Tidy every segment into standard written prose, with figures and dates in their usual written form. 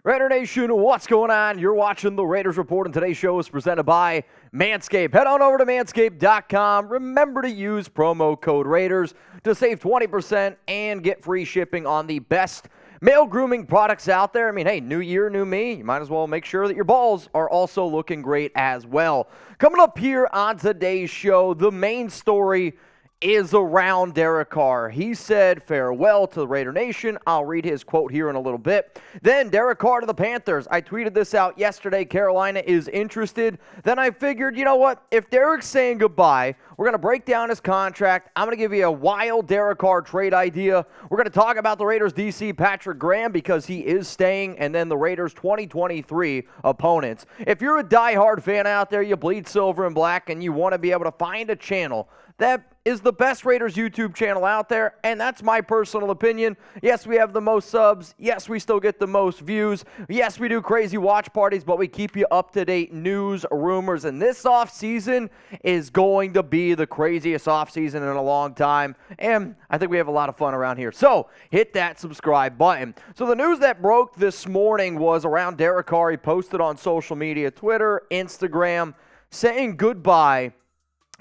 Raider Nation, what's going on? You're watching the Raiders Report, and today's show is presented by Manscaped. Head on over to manscaped.com. Remember to use promo code Raiders to save 20% and get free shipping on the best male grooming products out there. I mean, hey, new year, new me. You might as well make sure that your balls are also looking great as well. Coming up here on today's show, the main story is around Derek Carr. He said farewell to the Raider Nation. I'll read his quote here in a little bit. Then Derek Carr to the Panthers. I tweeted this out yesterday. Carolina is interested. Then I figured, you know what? If Derek's saying goodbye, we're going to break down his contract. I'm going to give you a wild Derek Carr trade idea. We're going to talk about the Raiders DC Patrick Graham because he is staying, and then the Raiders 2023 opponents. If you're a diehard fan out there, you bleed silver and black, and you want to be able to find a channel that is the best Raiders YouTube channel out there, and that's my personal opinion. Yes, we have the most subs. Yes, we still get the most views. Yes, we do crazy watch parties, but we keep you up-to-date news, rumors, and this offseason is going to be the craziest offseason in a long time, and I think we have a lot of fun around here. So, hit that subscribe button. So, the news that broke this morning was around Derek Carr. He posted on social media, Twitter, Instagram, saying goodbye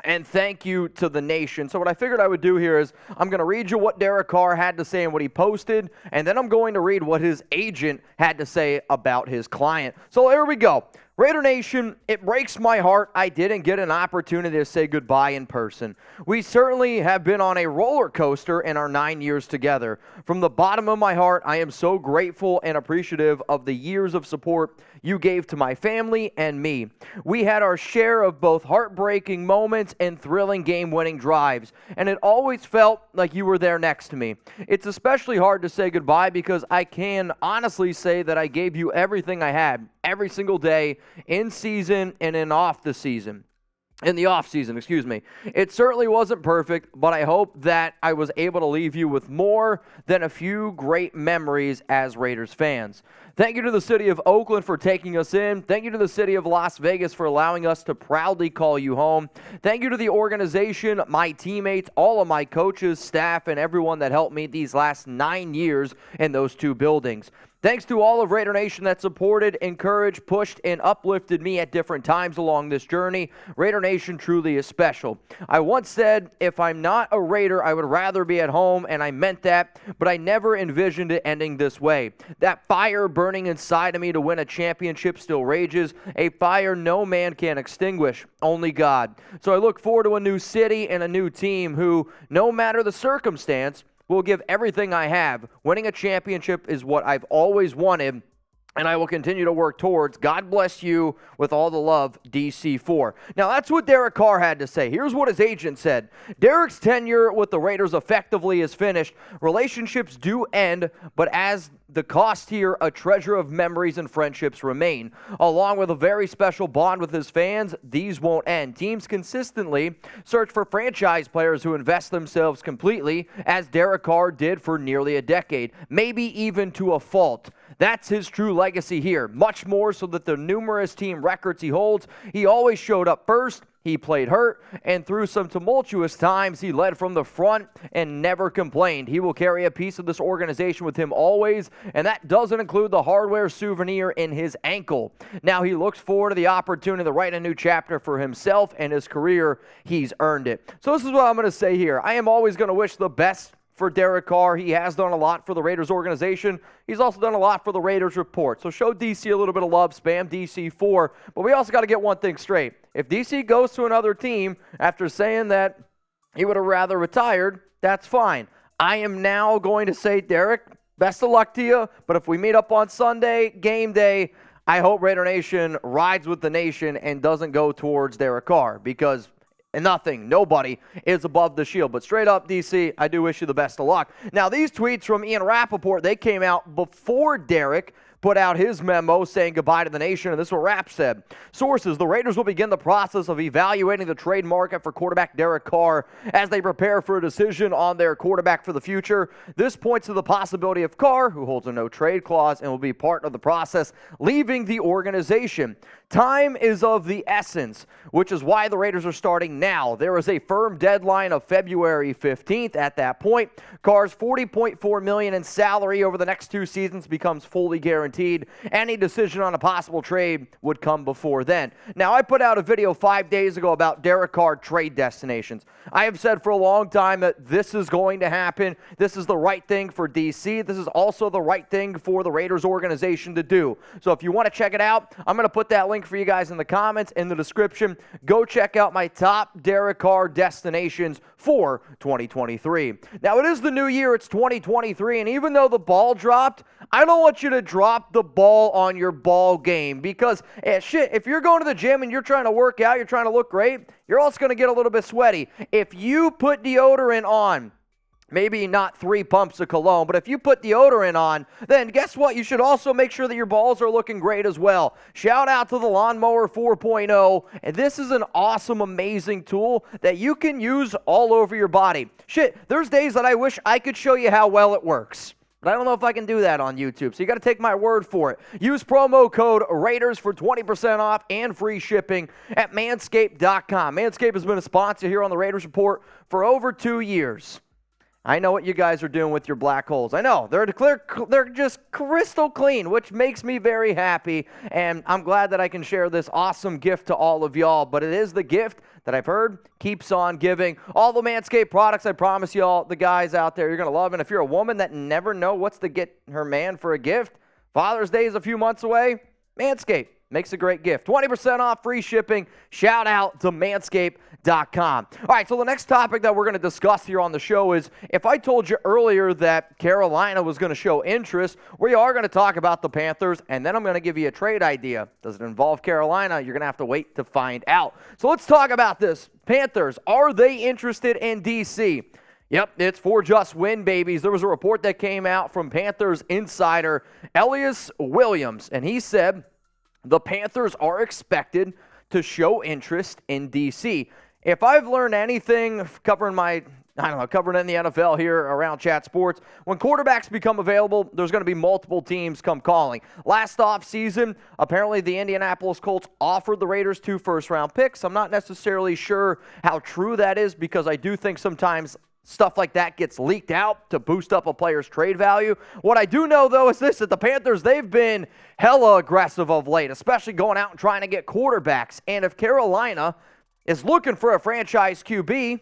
and thank you to the nation. So what I figured I would do here is I'm going to read you what Derek Carr had to say and what he posted, and then I'm going to read what his agent had to say about his client. So here we go. Raider Nation, it breaks my heart I didn't get an opportunity to say goodbye in person. We certainly have been on a roller coaster in our 9 years together. From the bottom of my heart, I am so grateful and appreciative of the years of support you gave to my family and me. We had our share of both heartbreaking moments and thrilling game-winning drives, and it always felt like you were there next to me. It's especially hard to say goodbye because I can honestly say that I gave you everything I had, every single day, in season and in the off season, excuse me. It certainly wasn't perfect, but I hope that I was able to leave you with more than a few great memories as Raiders fans. Thank you to the city of Oakland for taking us in. Thank you to the city of Las Vegas for allowing us to proudly call you home. Thank you to the organization, my teammates, all of my coaches, staff, and everyone that helped me these last 9 years in those two buildings. Thanks to all of Raider Nation that supported, encouraged, pushed, and uplifted me at different times along this journey. Raider Nation truly is special. I once said, if I'm not a Raider, I would rather be at home, and I meant that, but I never envisioned it ending this way. That fire burning inside of me to win a championship still rages, a fire no man can extinguish, only God. So I look forward to a new city and a new team who, no matter the circumstance, will give everything I have. Winning a championship is what I've always wanted, and I will continue to work towards. God bless you with all the love, DC4. Now, that's what Derek Carr had to say. Here's what his agent said. Derek's tenure with the Raiders effectively is finished. Relationships do end, but as the cost here, a treasure of memories and friendships remain. Along with a very special bond with his fans, these won't end. Teams consistently search for franchise players who invest themselves completely, as Derek Carr did for nearly a decade, maybe even to a fault. That's his true legacy here, much more so that the numerous team records he holds. He always showed up first. He played hurt, and through some tumultuous times, he led from the front and never complained. He will carry a piece of this organization with him always, and that doesn't include the hardware souvenir in his ankle. Now he looks forward to the opportunity to write a new chapter for himself and his career. He's earned it. So this is what I'm going to say here. I am always going to wish the best for Derek Carr. He has done a lot for the Raiders organization. He's also done a lot for the Raiders Report. So show DC a little bit of love, spam DC4. But we also got to get one thing straight. If DC goes to another team after saying that he would have rather retired, that's fine. I am now going to say, Derek, best of luck to you. But if we meet up on Sunday, game day, I hope Raider Nation rides with the nation and doesn't go towards Derek Carr, because nobody is above the shield. But straight up, DC, I do wish you the best of luck. Now, these tweets from Ian Rappaport, they came out before Derek put out his memo saying goodbye to the nation, and this is what Rapp said. Sources, the Raiders will begin the process of evaluating the trade market for quarterback Derek Carr as they prepare for a decision on their quarterback for the future. This points to the possibility of Carr, who holds a no-trade clause and will be part of the process, leaving the organization. time is of the essence, which is why the Raiders are starting now. There is a firm deadline of February 15th. At that point, Carr's $40.4 million in salary over the next 2 seasons becomes fully guaranteed. Any decision on a possible trade would come before then. Now, I put out a video 5 days ago about Derek Carr trade destinations. I have said for a long time that this is going to happen. This is the right thing for DC. This is also the right thing for the Raiders organization to do. So if you want to check it out, I'm going to put that link for you guys in the comments, in the description. Go check out my top Derek Carr destinations for 2023. Now, it is the new year. It's 2023, and even though the ball dropped, I don't want you to drop the ball on your ball game because, if you're going to the gym and you're trying to work out, you're trying to look great, you're also going to get a little bit sweaty. If you put deodorant on, maybe not 3 pumps of cologne, but if you put deodorant on, then guess what? You should also make sure that your balls are looking great as well. Shout out to the Lawnmower 4.0. And this is an awesome, amazing tool that you can use all over your body. There's days that I wish I could show you how well it works. But I don't know if I can do that on YouTube, so you got to take my word for it. Use promo code Raiders for 20% off and free shipping at manscaped.com. Manscaped has been a sponsor here on the Raiders Report for over 2 years. I know what you guys are doing with your black holes. I know. They're just crystal clean, which makes me very happy. And I'm glad that I can share this awesome gift to all of y'all. But it is the gift that I've heard keeps on giving. All the Manscaped products, I promise y'all, the guys out there, you're going to love. And if you're a woman that never know what's to get her man for a gift, Father's Day is a few months away. Manscaped makes a great gift. 20% off, free shipping. Shout out to manscaped.com. All right, so the next topic that we're going to discuss here on the show is, if I told you earlier that Carolina was going to show interest, we are going to talk about the Panthers, and then I'm going to give you a trade idea. Does it involve Carolina? You're going to have to wait to find out. So let's talk about this. Panthers, are they interested in DC? Yep, it's for just win, babies. There was a report that came out from Panthers insider Elias Williams, and he said the Panthers are expected to show interest in DC. If I've learned anything covering in the NFL here around Chat Sports, when quarterbacks become available, there's going to be multiple teams come calling. Last offseason, apparently the Indianapolis Colts offered the Raiders 2 first-round picks. I'm not necessarily sure how true that is because I do think sometimes stuff like that gets leaked out to boost up a player's trade value. What I do know, though, is this, that the Panthers, they've been hella aggressive of late, especially going out and trying to get quarterbacks. And if Carolina is looking for a franchise QB,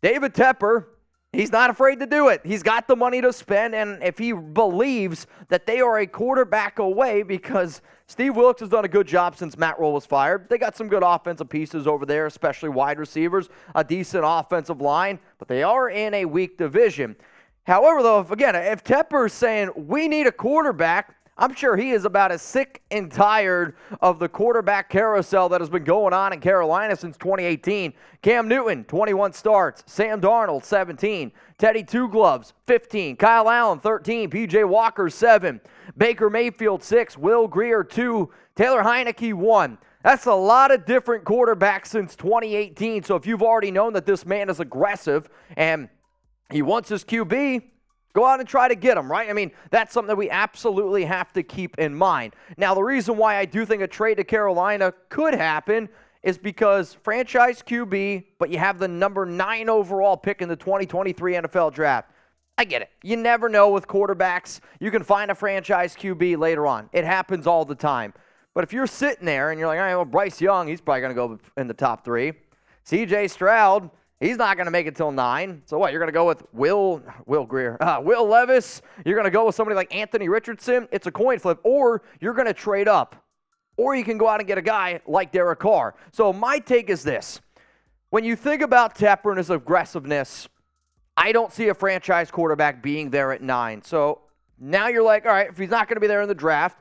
David Tepper, he's not afraid to do it. He's got the money to spend, and if he believes that they are a quarterback away, because Steve Wilkes has done a good job since Matt Rule was fired. They got some good offensive pieces over there, especially wide receivers, a decent offensive line, but they are in a weak division. However, though, if Tepper's saying we need a quarterback, I'm sure he is about as sick and tired of the quarterback carousel that has been going on in Carolina since 2018. Cam Newton, 21 starts. Sam Darnold, 17. Teddy Two Gloves, 15. Kyle Allen, 13. P.J. Walker, 7. Baker Mayfield, 6. Will Grier, 2. Taylor Heinicke, 1. That's a lot of different quarterbacks since 2018. So if you've already known that this man is aggressive and he wants his QB, go out and try to get him, right? I mean, that's something that we absolutely have to keep in mind. Now, the reason why I do think a trade to Carolina could happen is because franchise QB, but you have the number 9 overall pick in the 2023 NFL Draft. I get it. You never know with quarterbacks. You can find a franchise QB later on. It happens all the time. But if you're sitting there and you're like, all right, well, Bryce Young, he's probably going to go in the top 3. C.J. Stroud, he's not going to make it till 9. So what, you're going to go with Will Levis? You're going to go with somebody like Anthony Richardson? It's a coin flip. Or you're going to trade up. Or you can go out and get a guy like Derek Carr. So my take is this. When you think about Tepper and his aggressiveness, I don't see a franchise quarterback being there at 9. So now you're like, all right, if he's not going to be there in the draft,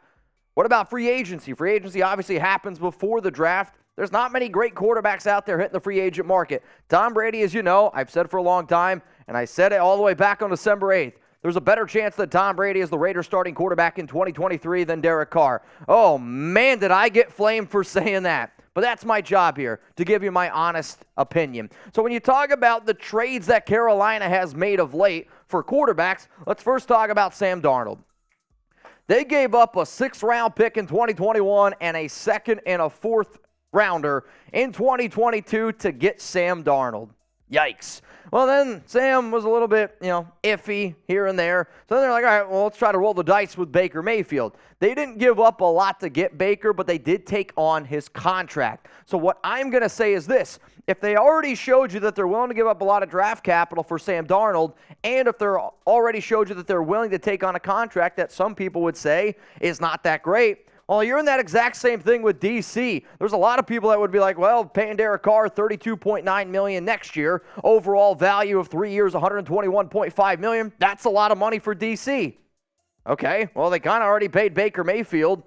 what about free agency? Free agency obviously happens before the draft. There's not many great quarterbacks out there hitting the free agent market. Tom Brady, as you know, I've said for a long time, and I said it all the way back on December 8th, there's a better chance that Tom Brady is the Raiders starting quarterback in 2023 than Derek Carr. Oh, man, did I get flamed for saying that. But that's my job here, to give you my honest opinion. So when you talk about the trades that Carolina has made of late for quarterbacks, let's first talk about Sam Darnold. They gave up a 6th-round pick in 2021 and a 2nd and a 4th rounder in 2022 to get Sam Darnold. Yikes. Well, then Sam was a little bit, iffy here and there. So then they're like, all right, well, let's try to roll the dice with Baker Mayfield. They didn't give up a lot to get Baker, but they did take on his contract. So what I'm going to say is this. If they already showed you that they're willing to give up a lot of draft capital for Sam Darnold, and if they're already showed you that they're willing to take on a contract that some people would say is not that great, well, you're in that exact same thing with D.C. There's a lot of people that would be like, well, paying Derek Carr $32.9 million next year, overall value of 3 years, $121.5 million. That's a lot of money for D.C. Okay, well, they kind of already paid Baker Mayfield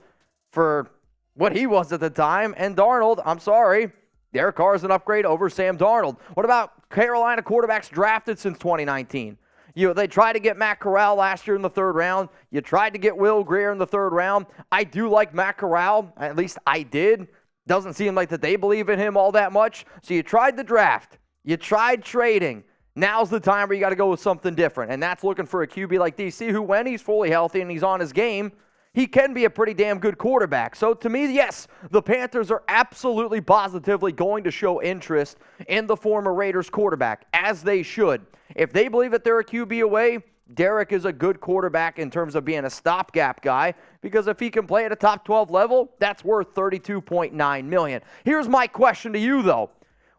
for what he was at the time, and Darnold, I'm sorry, Derek Carr is an upgrade over Sam Darnold. What about Carolina quarterbacks drafted since 2019? They tried to get Matt Corral last year in the 3rd round. You tried to get Will Grier in the 3rd round. I do like Matt Corral. At least I did. Doesn't seem like that they believe in him all that much. So you tried the draft. You tried trading. Now's the time where you got to go with something different. And that's looking for a QB like DC who, when he's fully healthy and he's on his game, he can be a pretty damn good quarterback. So to me, yes, the Panthers are absolutely positively going to show interest in the former Raiders quarterback, as they should. If they believe that they're a QB away, Derek is a good quarterback in terms of being a stopgap guy, because if he can play at a top 12 level, that's worth $32.9 million. Here's my question to you, though.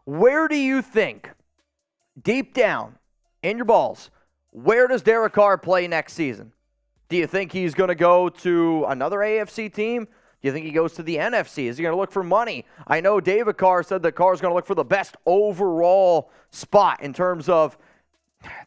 Where do you think, deep down in your balls, where does Derek Carr play next season? Do you think he's going to go to another AFC team? Do you think he goes to the NFC? Is he going to look for money? I know David Carr said that Carr's going to look for the best overall spot in terms of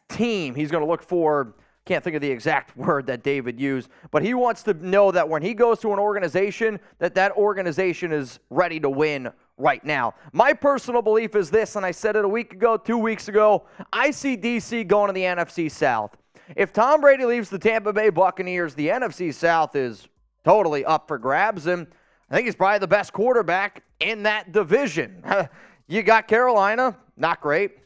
team. He's going to look for, can't think of the exact word that David used, but he wants to know that when he goes to an organization, that organization is ready to win right now. My personal belief is this, and I said it a week ago, 2 weeks ago, I see DC going to the NFC South. If Tom Brady leaves the Tampa Bay Buccaneers, the NFC South is totally up for grabs, and I think he's probably the best quarterback in that division. You got Carolina, not great.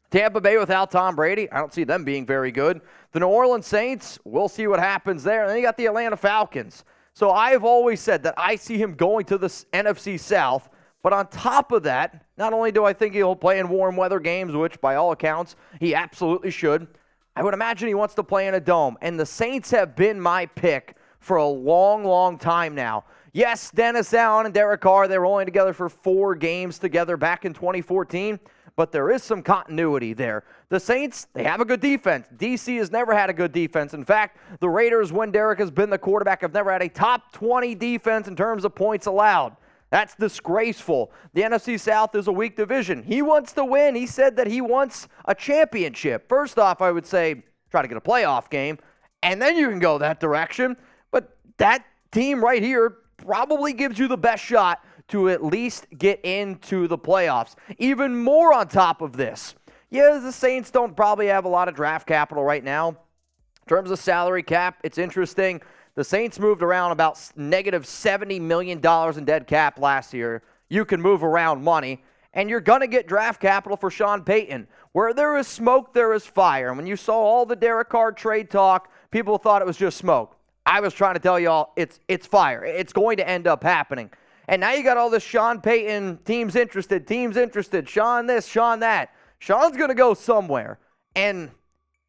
Tampa Bay without Tom Brady, I don't see them being very good. The New Orleans Saints, we'll see what happens there. And then you got the Atlanta Falcons. So I've always said that I see him going to the NFC South, but on top of that, not only do I think he'll play in warm weather games, which by all accounts he absolutely should, I would imagine he wants to play in a dome. And the Saints have been my pick for a long, long time now. Yes, Dennis Allen and Derek Carr, they were only together for 4 games together back in 2014, but there is some continuity there. The Saints, they have a good defense. DC has never had a good defense. In fact, the Raiders, when Derek has been the quarterback, have never had a top 20 defense in terms of points allowed. That's disgraceful. The NFC South is a weak division. He wants to win. He said that he wants a championship. First off, I would say try to get a playoff game, and then you can go that direction. But that team right here probably gives you the best shot to at least get into the playoffs. Even more on top of this, the Saints don't probably have a lot of draft capital right now. In terms of salary cap, it's interesting. The Saints moved around about negative $70 million in dead cap last year. You can move around money, and you're going to get draft capital for Sean Payton. Where there is smoke, there is fire. And when you saw all the Derek Carr trade talk, people thought it was just smoke. I was trying to tell y'all it's fire. It's going to end up happening. And now you got all this Sean Payton, teams interested, Sean this, Sean that. Sean's going to go somewhere. And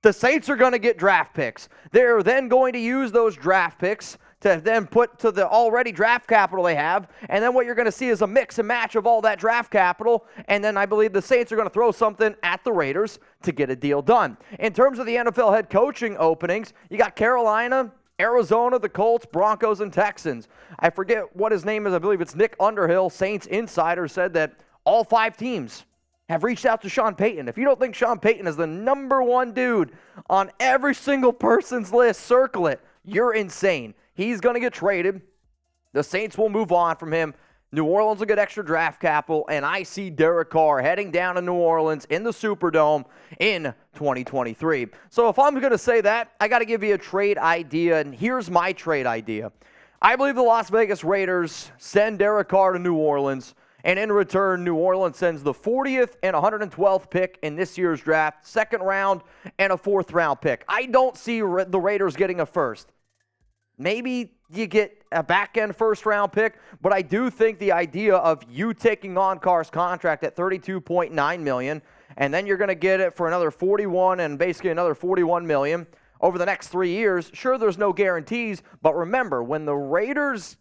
the Saints are going to get draft picks. They're then going to use those draft picks to then put to the already draft capital they have. And then what you're going to see is a mix and match of all that draft capital. And then I believe the Saints are going to throw something at the Raiders to get a deal done. In terms of the NFL head coaching openings, you got Carolina, Arizona, the Colts, Broncos, and Texans. I forget what his name is. I believe it's Nick Underhill, Saints insider, said that all 5 teams have reached out to Sean Payton. If you don't think Sean Payton is the number 1 dude on every single person's list, circle it. You're insane. He's going to get traded. The Saints will move on from him. New Orleans will get extra draft capital, and I see Derek Carr heading down to New Orleans in the Superdome in 2023. So if I'm going to say that, I got to give you a trade idea, and here's my trade idea. I believe the Las Vegas Raiders send Derek Carr to New Orleans, and in return, New Orleans sends the 40th and 112th pick in this year's draft, 2nd round, and a 4th round pick. I don't see the Raiders getting a first. Maybe you get a back-end first-round pick, but I do think the idea of you taking on Carr's contract at $32.9 million, and then you're going to get it for another $41 and basically another $41 million over the next 3 years. Sure, there's no guarantees, but remember, when the Raiders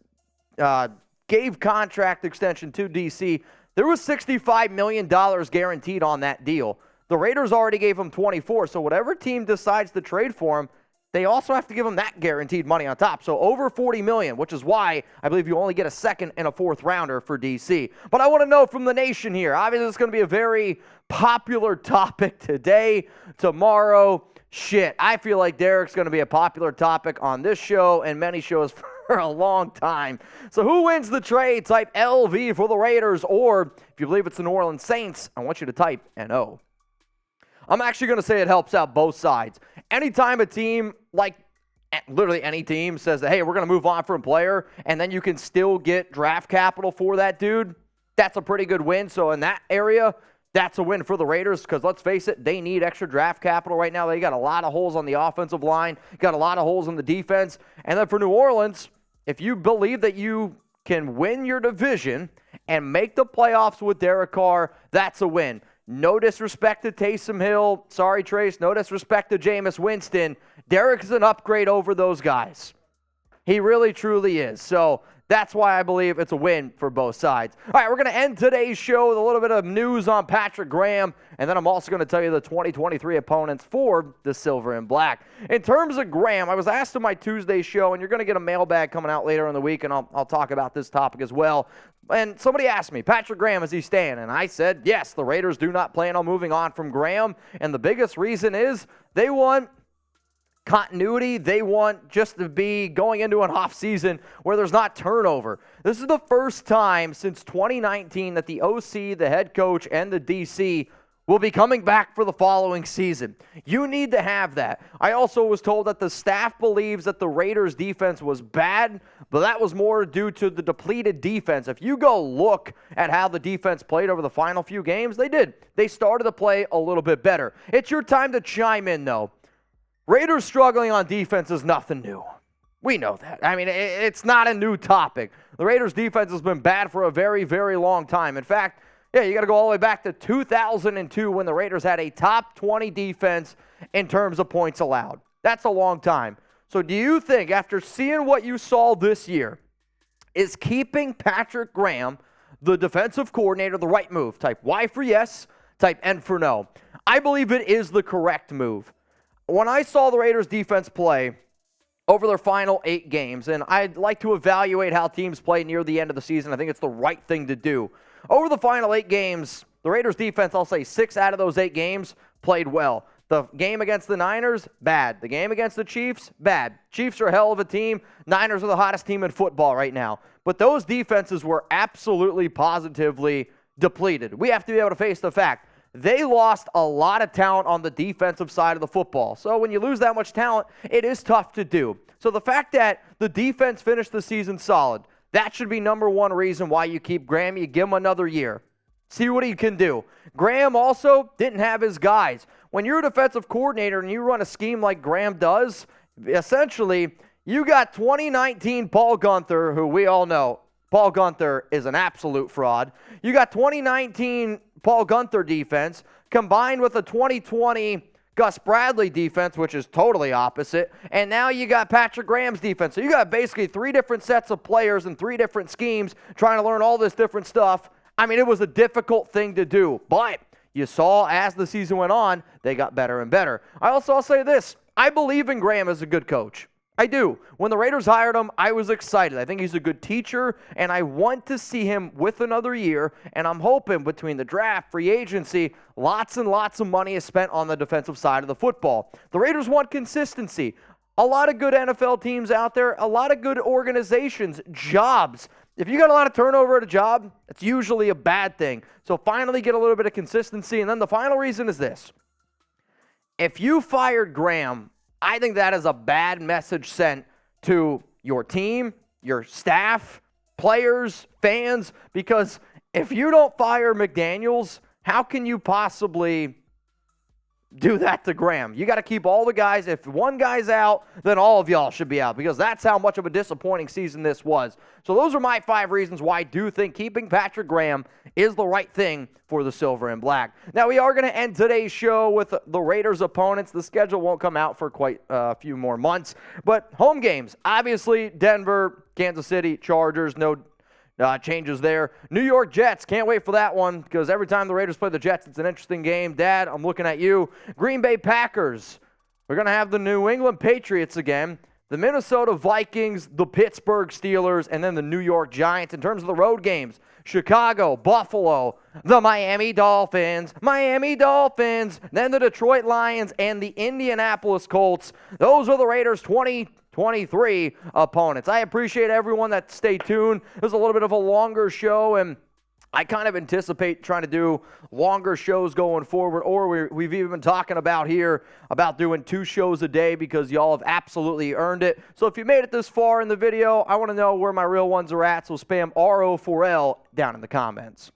gave contract extension to DC, there was $65 million guaranteed on that deal. The Raiders already gave him 24, so whatever team decides to trade for him, they also have to give him that guaranteed money on top. So over $40 million, which is why I believe you only get a second and a fourth rounder for DC. But I want to know from the nation here. Obviously, it's going to be a very popular topic today, tomorrow. Shit, I feel like Derek's going to be a popular topic on this show and many shows for a long time. So who wins the trade? Type LV for the Raiders, or if you believe it's the New Orleans Saints, I want you to type NO. I'm actually going to say it helps out both sides. Anytime a team, like literally any team, says that, hey, we're going to move on from a player, and then you can still get draft capital for that dude, that's a pretty good win. So in that area, that's a win for the Raiders because, let's face it, they need extra draft capital right now. They got a lot of holes on the offensive line, got a lot of holes in the defense. And then for New Orleans, if you believe that you can win your division and make the playoffs with Derek Carr, that's a win. No disrespect to Taysom Hill. Sorry, Trace. No disrespect to Jameis Winston. Derek is an upgrade over those guys. He really, truly is. So that's why I believe it's a win for both sides. All right, we're going to end today's show with a little bit of news on Patrick Graham, and then I'm also going to tell you the 2023 opponents for the Silver and Black. In terms of Graham, I was asked on my Tuesday show, and you're going to get a mailbag coming out later in the week, and I'll talk about this topic as well. And somebody asked me, Patrick Graham, is he staying? And I said, yes, the Raiders do not plan on moving on from Graham, and the biggest reason is they want continuity. They want just to be going into an offseason where there's not turnover. This is the first time since 2019 that the OC, the head coach, and the DC will be coming back for the following season. You need to have that. I also was told that the staff believes that the Raiders' defense was bad, but that was more due to the depleted defense. If you go look at how the defense played over the final few games, they did. They started to play a little bit better. It's your time to chime in, though. Raiders struggling on defense is nothing new. We know that. I mean, it's not a new topic. The Raiders' defense has been bad for a very, very long time. In fact, yeah, you got to go all the way back to 2002 when the Raiders had a top 20 defense in terms of points allowed. That's a long time. So do you think, after seeing what you saw this year, is keeping Patrick Graham, the defensive coordinator, the right move? Type Y for yes, type N for no. I believe it is the correct move. When I saw the Raiders defense play over their final 8 games, and I'd like to evaluate how teams play near the end of the season, I think it's the right thing to do. Over the final 8 games, the Raiders defense, I'll say 6 out of those 8 games played well. The game against the Niners, bad. The game against the Chiefs, bad. Chiefs are a hell of a team. Niners are the hottest team in football right now. But those defenses were absolutely positively depleted. We have to be able to face the fact they lost a lot of talent on the defensive side of the football. So when you lose that much talent, it is tough to do. So the fact that the defense finished the season solid, that should be number one reason why you keep Graham. You give him another year. See what he can do. Graham also didn't have his guys. When you're a defensive coordinator and you run a scheme like Graham does, essentially, you got 2019 Paul Guenther, who we all know, Paul Guenther is an absolute fraud. You got 2019 Paul Guenther defense combined with a 2020 Gus Bradley defense, which is totally opposite, and now you got Patrick Graham's defense. So you got basically 3 different sets of players and 3 different schemes trying to learn all this different stuff. I mean, it was a difficult thing to do, but you saw as the season went on, they got better and better. I'll say this. I believe in Graham as a good coach. I do. When the Raiders hired him, I was excited. I think he's a good teacher, and I want to see him with another year, and I'm hoping between the draft, free agency, lots and lots of money is spent on the defensive side of the football. The Raiders want consistency. A lot of good NFL teams out there, a lot of good organizations, jobs. If you got a lot of turnover at a job, it's usually a bad thing. So finally get a little bit of consistency, and then the final reason is this. If you fired Graham, I think that is a bad message sent to your team, your staff, players, fans, because if you don't fire McDaniels, how can you possibly do that to Graham. You got to keep all the guys. If one guy's out, then all of y'all should be out because that's how much of a disappointing season this was. So those are my 5 reasons why I do think keeping Patrick Graham is the right thing for the Silver and Black. Now, we are going to end today's show with the Raiders' opponents. The schedule won't come out for quite a few more months. But home games, obviously, Denver, Kansas City, Chargers, no changes there. New York Jets, can't wait for that one because every time the Raiders play the Jets, it's an interesting game. Dad, I'm looking at you. Green Bay Packers. We're going to have the New England Patriots again, the Minnesota Vikings, the Pittsburgh Steelers, and then the New York Giants. In terms of the road games, Chicago, Buffalo, the Miami Dolphins, then the Detroit Lions, and the Indianapolis Colts. Those are the Raiders' 2023 opponents. I appreciate everyone that stayed tuned. It was a little bit of a longer show, and I kind of anticipate trying to do longer shows going forward, or we've even been talking about here about doing 2 shows a day because y'all have absolutely earned it. So if you made it this far in the video, I want to know where my real ones are at, so spam RO4L down in the comments.